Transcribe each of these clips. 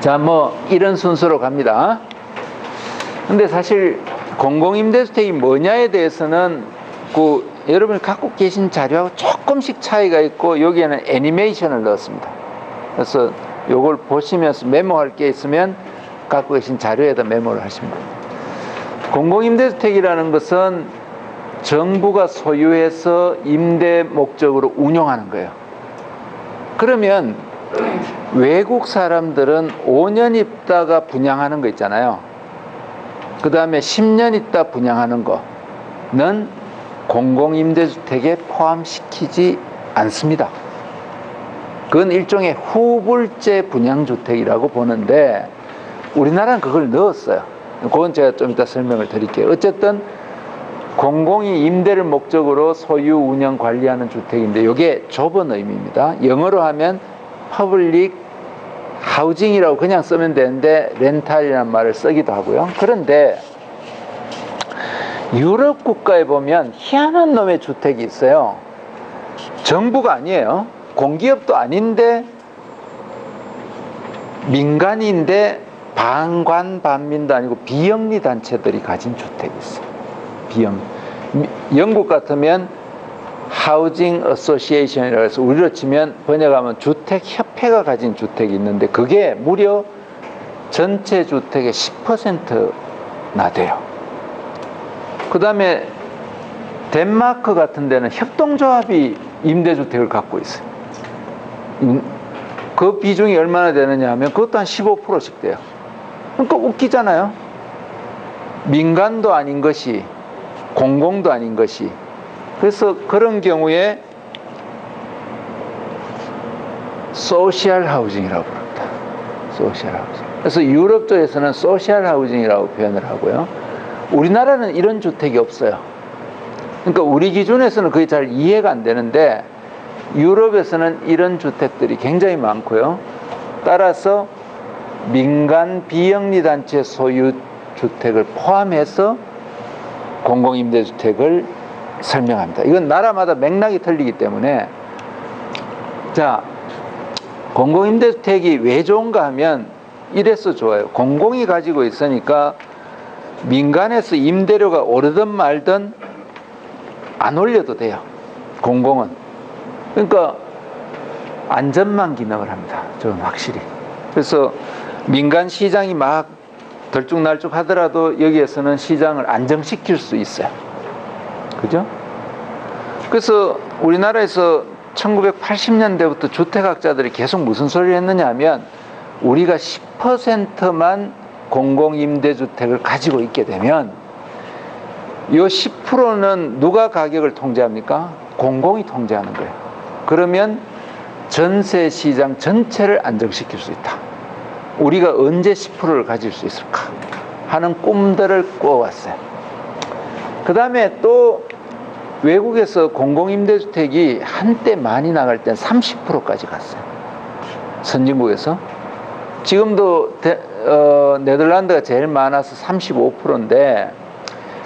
자, 뭐 이런 순서로 갑니다. 근데 사실 공공임대주택이 뭐냐에 대해서는 여러분이 갖고 계신 자료하고 조금씩 차이가 있고, 여기에는 애니메이션을 넣었습니다. 그래서 요걸 보시면서 메모할 게 있으면 갖고 계신 자료에다 메모를 하시면 됩니다. 공공임대주택이라는 것은 정부가 소유해서 임대 목적으로 운영하는 거예요. 그러면 외국 사람들은 5년 있다가 분양하는 거 있잖아요. 그 다음에 10년 있다 분양하는 거는 공공임대주택에 포함시키지 않습니다. 그건 일종의 후불제 분양주택이라고 보는데, 우리나라는 그걸 넣었어요. 그건 제가 좀 이따 설명을 드릴게요. 어쨌든 공공이 임대를 목적으로 소유, 운영, 관리하는 주택인데, 이게 좁은 의미입니다. 영어로 하면 퍼블릭 하우징이라고 그냥 쓰면 되는데 렌탈이라는 말을 쓰기도 하고요. 그런데 유럽 국가에 보면 희한한 놈의 주택이 있어요. 정부가 아니에요. 공기업도 아닌데 민간인데 반관반민도 아니고 비영리 단체들이 가진 주택이 있어요. 영국 같으면 하우징 어소시에이션이라고 해서 우리로 치면 번역하면 주택협회가 가진 주택이 있는데, 그게 무려 전체 주택의 10%나 돼요. 그 다음에 덴마크 같은 데는 협동조합이 임대주택을 갖고 있어요. 그 비중이 얼마나 되느냐 하면 그것도 한 15%씩 돼요. 그러니까 웃기잖아요. 민간도 아닌 것이, 공공도 아닌 것이. 그래서 그런 경우에 소셜 하우징이라고 부릅니다. 소셜 하우징. 그래서 유럽 쪽에서는 소셜 하우징이라고 표현을 하고요. 우리나라는 이런 주택이 없어요. 그러니까 우리 기준에서는 그게 잘 이해가 안 되는데, 유럽에서는 이런 주택들이 굉장히 많고요. 따라서 민간 비영리 단체 소유 주택을 포함해서 공공임대주택을 설명합니다. 이건 나라마다 맥락이 틀리기 때문에. 자, 공공임대주택이 왜 좋은가 하면 이래서 좋아요. 공공이 가지고 있으니까 민간에서 임대료가 오르든 말든 안 올려도 돼요. 공공은. 그러니까 안전망 기능을 합니다. 저는 확실히. 그래서 민간 시장이 막 들쭉날쭉 하더라도 여기에서는 시장을 안정시킬 수 있어요. 그죠? 그래서 우리나라에서 1980년대부터 주택학자들이 계속 무슨 소리를 했느냐 하면, 우리가 10%만 공공임대주택을 가지고 있게 되면 이 10%는 누가 가격을 통제합니까? 공공이 통제하는 거예요. 그러면 전세 시장 전체를 안정시킬 수 있다. 우리가 언제 10%를 가질 수 있을까 하는 꿈들을 꾸어왔어요. 그 다음에 또 외국에서 공공임대주택이 한때 많이 나갈 땐 30%까지 갔어요. 선진국에서. 지금도 네덜란드가 제일 많아서 35%인데,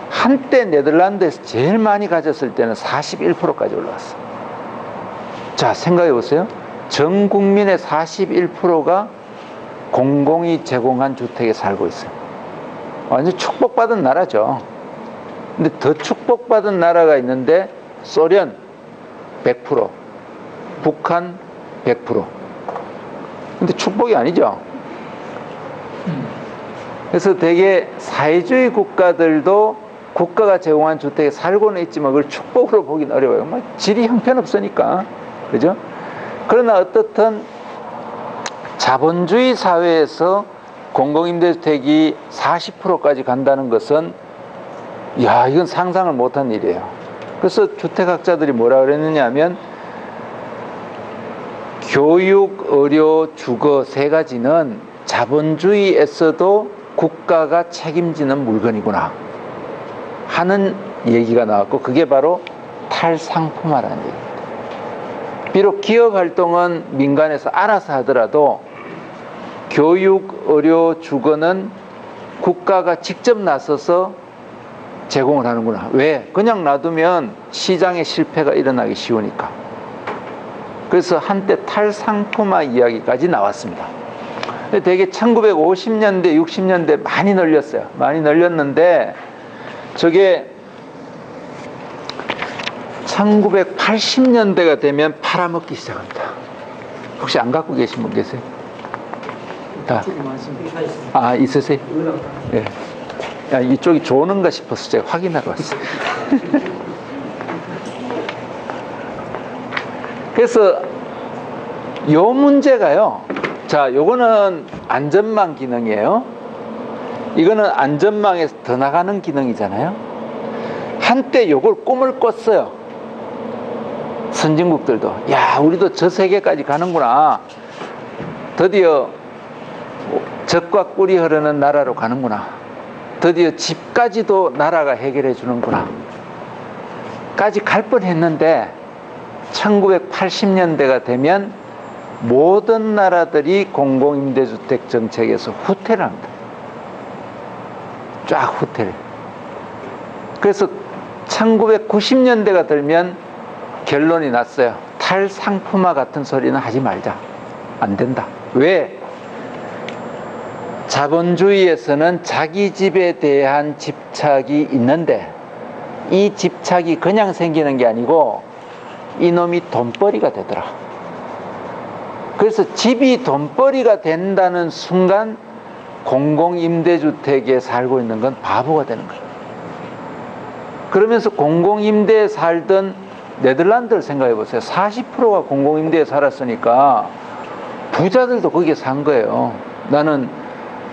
한때 네덜란드에서 제일 많이 가졌을 때는 41%까지 올라갔어요. 자, 생각해 보세요. 전 국민의 41%가 공공이 제공한 주택에 살고 있어요. 완전 축복받은 나라죠. 근데 더 축복받은 나라가 있는데, 소련 100%, 북한 100%. 근데 축복이 아니죠. 그래서 되게 사회주의 국가들도 국가가 제공한 주택에 살고는 있지만 그걸 축복으로 보긴 어려워요. 뭐 질이 형편없으니까. 그죠? 그러나 어떻든 자본주의 사회에서 공공임대주택이 40%까지 간다는 것은, 야, 이건 상상을 못한 일이에요. 그래서 주택학자들이 뭐라 그랬느냐 하면, 교육, 의료, 주거 세 가지는 자본주의에서도 국가가 책임지는 물건이구나 하는 얘기가 나왔고, 그게 바로 탈상품화라는 얘기입니다. 비록 기업 활동은 민간에서 알아서 하더라도 교육, 의료, 주거는 국가가 직접 나서서 제공을 하는구나. 왜? 그냥 놔두면 시장의 실패가 일어나기 쉬우니까. 그래서 한때 탈상품화 이야기까지 나왔습니다. 되게 1950년대, 60년대 많이 늘렸어요. 많이 늘렸는데 저게 1980년대가 되면 팔아먹기 시작합니다. 혹시 안 갖고 계신 분 계세요? 다. 아, 있으세요? 예. 야, 이쪽이 좋은가 싶어서 제가 확인하러 왔어요. 그래서 요 문제가요. 자, 요거는 안전망 기능이에요. 이거는 안전망에서 더 나가는 기능이잖아요. 한때 요걸 꿈을 꿨어요. 선진국들도. 야, 우리도 저 세계까지 가는구나. 드디어 젖과 꿀이 흐르는 나라로 가는구나. 드디어 집까지도 나라가 해결해 주는구나. 까지 갈 뻔했는데 1980년대가 되면 모든 나라들이 공공임대주택 정책에서 후퇴를 합니다. 쫙 후퇴를. 그래서 1990년대가 들면 결론이 났어요. 탈상품화 같은 소리는 하지 말자. 안 된다. 왜? 자본주의에서는 자기 집에 대한 집착이 있는데 이 집착이 그냥 생기는 게 아니고 이놈이 돈벌이가 되더라. 그래서 집이 돈벌이가 된다는 순간 공공임대주택에 살고 있는 건 바보가 되는 거예요. 그러면서 공공임대에 살던 네덜란드를 생각해 보세요. 40%가 공공임대에 살았으니까 부자들도 거기에 산 거예요. 나는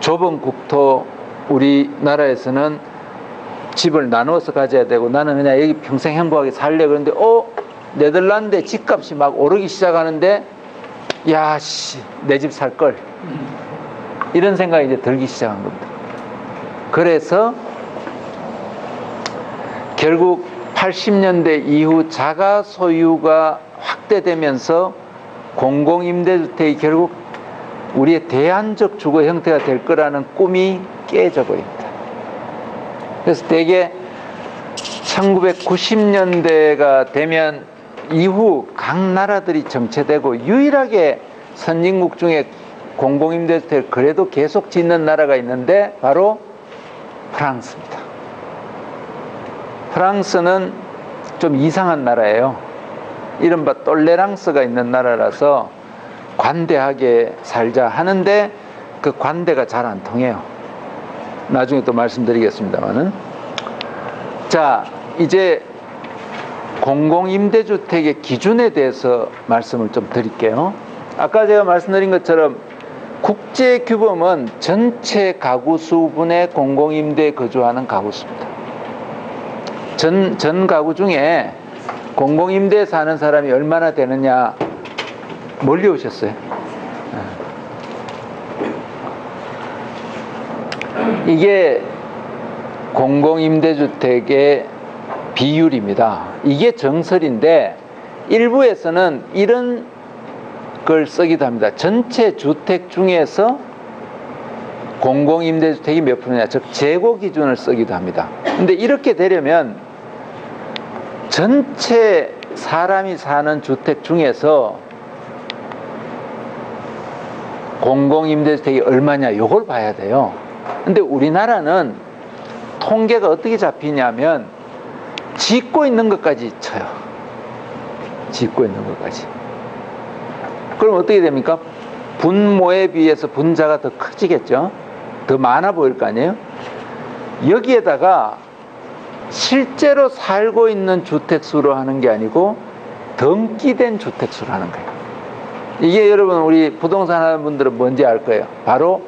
좁은 국토 우리나라에서는 집을 나누어서 가져야 되고 나는 그냥 여기 평생 행복하게 살래. 그런데 네덜란드의 집값이 막 오르기 시작하는데 야, 씨, 내 집 살 걸. 이런 생각이 이제 들기 시작한 겁니다. 그래서 결국 80년대 이후 자가 소유가 확대되면서 공공임대주택이 결국 우리의 대안적 주거 형태가 될 거라는 꿈이 깨져 버립니다. 그래서 대개 1990년대가 되면 이후 각 나라들이 정체되고 유일하게 선진국 중에 공공임대주택을 그래도 계속 짓는 나라가 있는데 바로 프랑스입니다. 프랑스는 좀 이상한 나라예요. 이른바 똘레랑스가 있는 나라라서 관대하게 살자 하는데 그 관대가 잘 안 통해요. 나중에 또 말씀드리겠습니다만은. 자, 이제 공공임대주택의 기준에 대해서 말씀을 좀 드릴게요. 아까 제가 말씀드린 것처럼 국제규범은 전체 가구 수분의 공공임대에 거주하는 가구 수입니다. 전 가구 중에 공공임대에 사는 사람이 얼마나 되느냐. 멀리 오셨어요? 이게 공공임대주택의 비율입니다. 이게 정설인데 일부에서는 이런 걸 쓰기도 합니다. 전체 주택 중에서 공공임대주택이 몇 프로냐, 즉 재고 기준을 쓰기도 합니다. 근데 이렇게 되려면 전체 사람이 사는 주택 중에서 공공임대주택이 얼마냐, 이걸 봐야 돼요. 근데 우리나라는 통계가 어떻게 잡히냐면 짓고 있는 것까지 쳐요. 짓고 있는 것까지. 그럼 어떻게 됩니까? 분모에 비해서 분자가 더 커지겠죠? 더 많아 보일 거 아니에요? 여기에다가 실제로 살고 있는 주택수로 하는 게 아니고 등기된 주택수로 하는 거예요. 이게 여러분 우리 부동산 하는 분들은 뭔지 알 거예요. 바로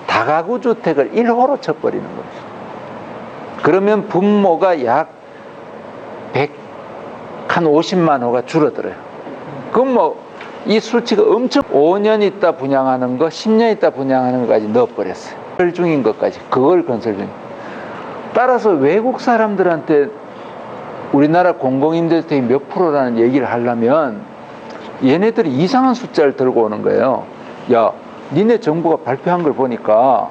다가구 주택을 1호로 쳐버리는 거예요. 그러면 분모가 약 50만 호가 줄어들어요. 그럼 이 수치가 엄청 5년 있다 분양하는 거, 10년 있다 분양하는 것까지 넣어버렸어요. 건설 중인 것까지. 그걸 건설 중인. 따라서 외국 사람들한테 우리나라 공공임대주택이 몇 프로라는 얘기를 하려면 얘네들이 이상한 숫자를 들고 오는 거예요. 야, 니네 정부가 발표한 걸 보니까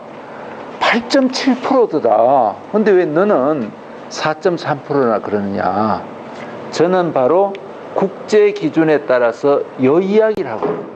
8.7%다. 근데 왜 너는 4.3%나 그러느냐. 저는 바로 국제 기준에 따라서 이 이야기를 하고